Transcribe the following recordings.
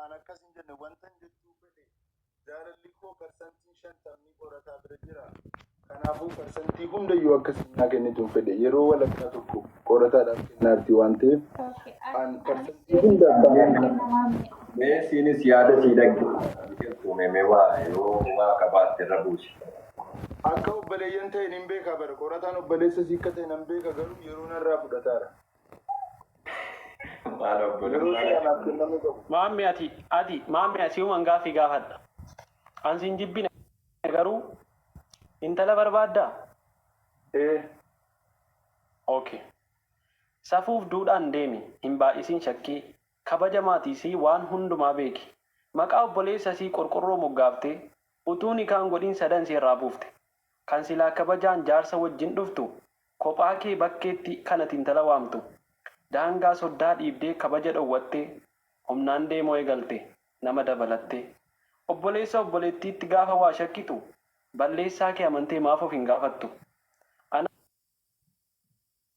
ana akkasin jenne wantan jettuu fedhe jaalalli koo parsantiin 50 qorataa bira jira. Kanaafuu parsantii hundayyuu akkasiin naa kennituun fedhe yeroo walakkaa tokko qorataadhaaf kennaarti waan ta'eef an parsantii hundaa Meesiinis yaada sii dhaggeeffatu mee waa yoo waa qabaatte irra buusi. Akka obboleeyyan ta'e hin beekaa bara qorataan obboleessa sii akka ta'e nan beeka garuu yeroo narraa fudhataara. Maammi ati uuman gaafii gaafadha. Ansiin jibbine garuu intala barbaaddaa? Okay. Safuuf duudhaan deemi hin baay'isin shakkii kabajamaatii si waan hundumaa beeki. Maqaa obboleessa sii qorqorroo moggaaftee utuun ikaan godhin sadan si irraa buufte. Kan silaa kabajaan jaarsa wajjin dhuftu kophaa kee bakkeetti kanati intala waamtu. Daangaa soddaa dhiibdee kabaja dhowwattee humnaan deemoo eegalte nama dabalattee obboleessa obboleettiitti gaafa waa shakkitu balleessaa kee amantee maaf of hin gaafattu.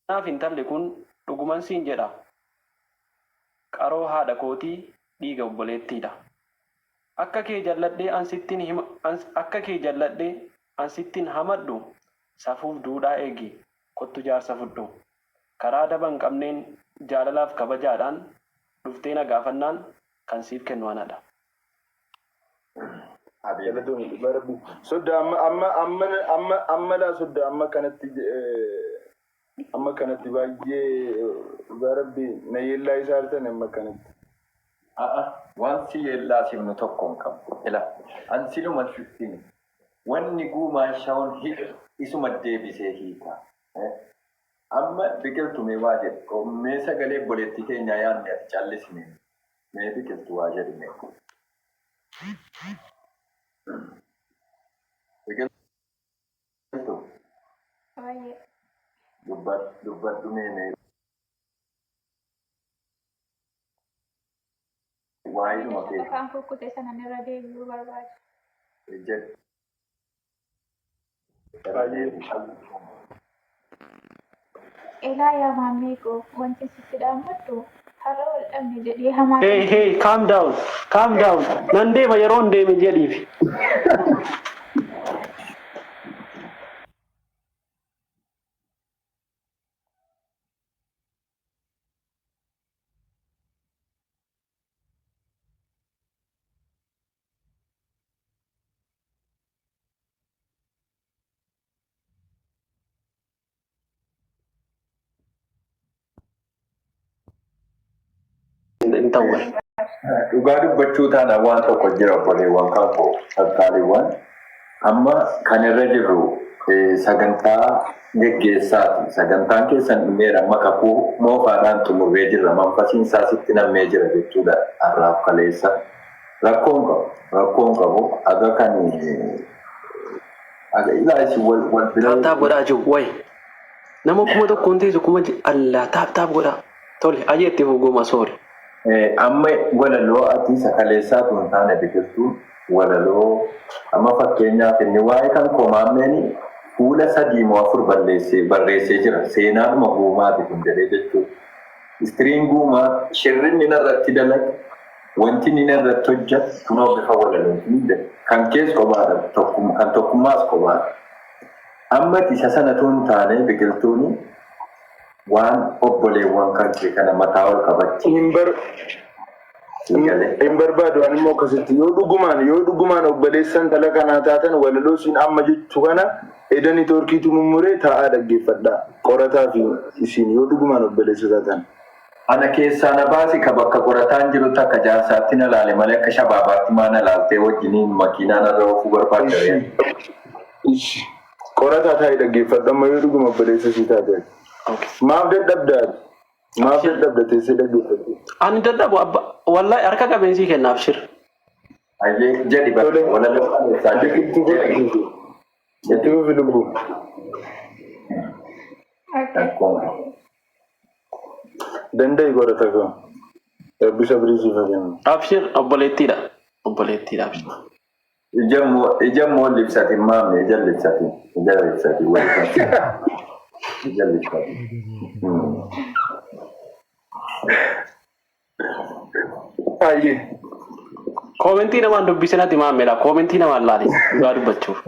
Anaaf intalli kun dhuguman siin jedha qaroo haadha kootii dhiiga obboleettiidha. Akka kee jalladhee ansittiin hamadhu safuuf duudhaa eegi kottu jaarsa fudhu. Karaa daban qabneen jaalalaaf kabajaadhaan dhuftee na gaafannaan kan siif kennu anadha. Sodda amma laa sodda amma kanatti baay'ee barabbi na yeellaa isaa artan amma kanatti. Waan si yeellaa simnu tokko hin qabu. Ila an siluma shuftiin wanni guumaa shaawun isuma deebisee hiika. Amma biqiltu mee waa jedhu mee sagalee obboleettii keenya yaadne ati callisne mee biqiltu waa jedhu mee. Biqiltu. Dubbadhu mee. Waa isuma keessa. Kan kukkutee sana irra deebi'uu barbaada. Jedhu. Elaa yaa maammee koo wanti sitti dhaammadhu har'a wal dhabne jedhee hamaa. Hey, calm down. Nan deema yeroo hin deeme jedhiif. Dhugaa dubbachuu taana waan tokko jira obboleewwan kan koo fakkaaliiwwan amma kan irra jirru sagantaa geggeessaati. Sagantaan keessan dhumeera amma kakuu moofaadhaan xumurree jirra manfasiin isaa sitti nammee jira jechuudha har'aaf kaleessa. Rakkoon qabu aga kan ilaalchi wal bira. Taap godhaa jiru wayi nama kuma tokkoon teessu kuma allaa taap godhaa tole ajeetti fuuguma soori. Amma walaloo ati sakaleessaa tun taane biqiltuun walaloo amma fakkeenyaaf inni waa'ee kan koomaammeen fuula 3 moo 4 barreessee jira seenaadhuma guumaati kun jedhee jechuudha. Istiriin guumaa shirrinni narratti dalage wanti inni narratti hojjetu kunoo bifa walaloon kan keessa qobaadha kan tokkummaas qobaadha. Amma isa sana tun taane biqiltuuni waan obboleewwan kan kee kana mataa ol hin barbaadu ani immoo akkasitti yoo dhugumaan obboleessan tala kanaa taatan walaloo siin amma jettu kana edani toorkiitu mummuree taa'aa dhaggeeffadhaa qorataa fi isiin yoo dhugumaan obboleessa taatan. Ana keessaa na baasi ka bakka qorataan jiru takka jaarsaatti na laale malee akka shabaabaatti maa na laaltee wajjiniin makiinaan irra oofuu barbaadda. Qorataa taa'ee dhaggeeffadhu amma yoo dhuguma obboleessa sii taatan. Maaf dadhabda teessee dhaggeeffatu. Ani dadhabu abba wallahi harka qabeensii kennaaf shir. Ayyee jedhi bakka walaloo keessaa jechuun filubbu. Danda'ii qorata koo eebbisa biriisii fayyadamu. Abshir obboleettiidha abshir. Ijammoo libsati maamne ija libsati Aye. Komentii namaan dubbisanatti maamela komentii namaan laali dhugaa dubbachuuf.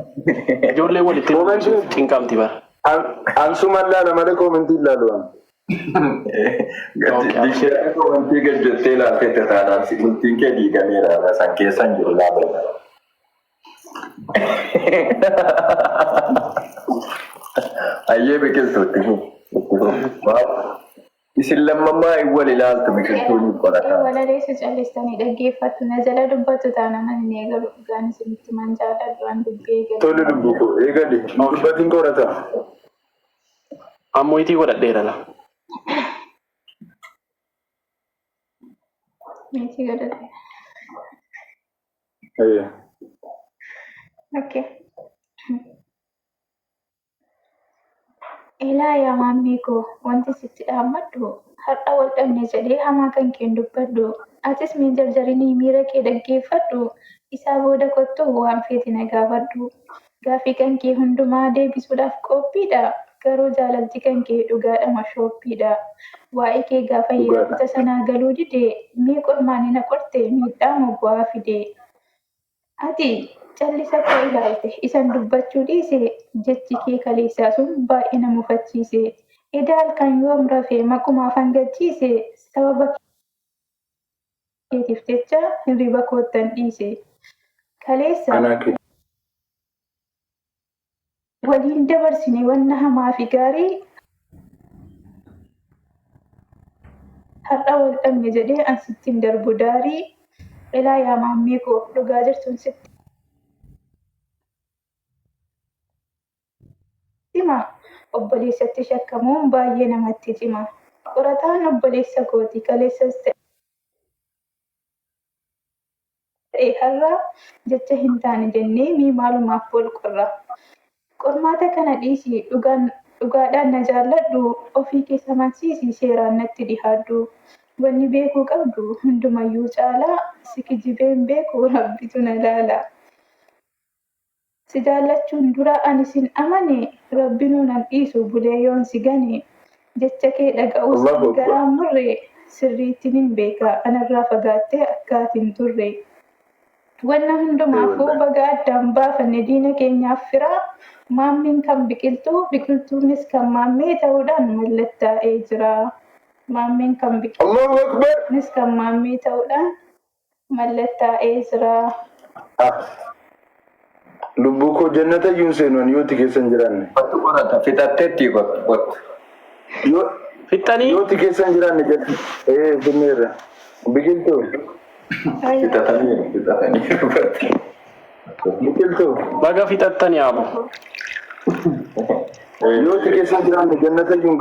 Ijoollee walitti cinqamti bara. Ansuma laala malee komentii laaluun. Dikshee komentii gajjattee laaltee taanaan si bultiin kee diigameera san keessan jiru laala. Ayyee biqiltuutti isin lammammaa wal ilaaltu biqiltuun qorataa. Walaleessa calleessanii dhaggeeffattu na jala dubbatu taana namni eegalu dhugaan isinitti mancaadha duraan dubbii eegalu. Tole dubbuko eegali dubbatiin qorata. Ammoo itii godhadheera la. Itii godhadheera. Okay. Elaa yaa maammii koo wanti sitti dhaammadhu har'a wal dhabne jedhee hamaa kan keen dubbadhu atis miin jarjarinii miira kee dhaggeeffadhu isaa booda kottu waan feeti na gaafadhu gaafii kan kee hundumaa deebisuudhaaf qophiidha garuu jaalalti kan kee dhugaadhama shooppiidha waa'ee kee gaafa yeroo sanaa galuu dide mee qormaani na qorte miidhaama bu'aa fide ati callisa koo ilaalte isan dubbachuu dhiise jechi kee kaleessaa sun baay'ee na mufachiise edaal kan yoom rafee maqumaaf hangachiise sababa keetiif jecha hirriba koottan dhiise kaleessa waliin dabarsine wanna hamaa fi gaarii har'a wal dhabne jedhee an sittiin darbu daarii elaa yaa maammii koo dhugaa jirtuun sitti Cima obboleessatti shakkamuun baay'ee namatti cima. Qorataan obboleessa kooti kaleessas ta'e har'a jecha hin taane jennee mii maalumaaf wal qorra. Qormaata kana dhiisii dhugaadhaan na jaalladhu ofii keessa amansiisii seeraan natti dhihaadhu. Wanni beekuu qabdu hundumayyuu caalaa si kijibeen beeku rabbitu na laala. Si jaallachuun dura ani sin amane rabbinuu nan dhiisu bulee yoon si gane jecha kee dhaga'uus garaan murre sirriittiin hin beeka anarraa fagaattee akkaatiin turre. Wanna hundumaafuu baga addaan baafanne diina keenyaaf firaa maammiin kan biqiltuunis kan maammee ta'uudhaan mallattaa'ee jira. Maammiin kan biqiltuunis kan maammee ta'uudhaan mallattaa'ee jira. Lubbuu koo jannata iyyuu seenuun yooti keessan jiraanne. Wattu qorata fixatteetti wattu. Fixanii? Yooti keessan jiraanne jedhu. Binneerra. Biqiltuu. Fixatanii. Biqiltuu. Baga fixattanii yaabu. Yooti keessan jiraanne jannata iyyuu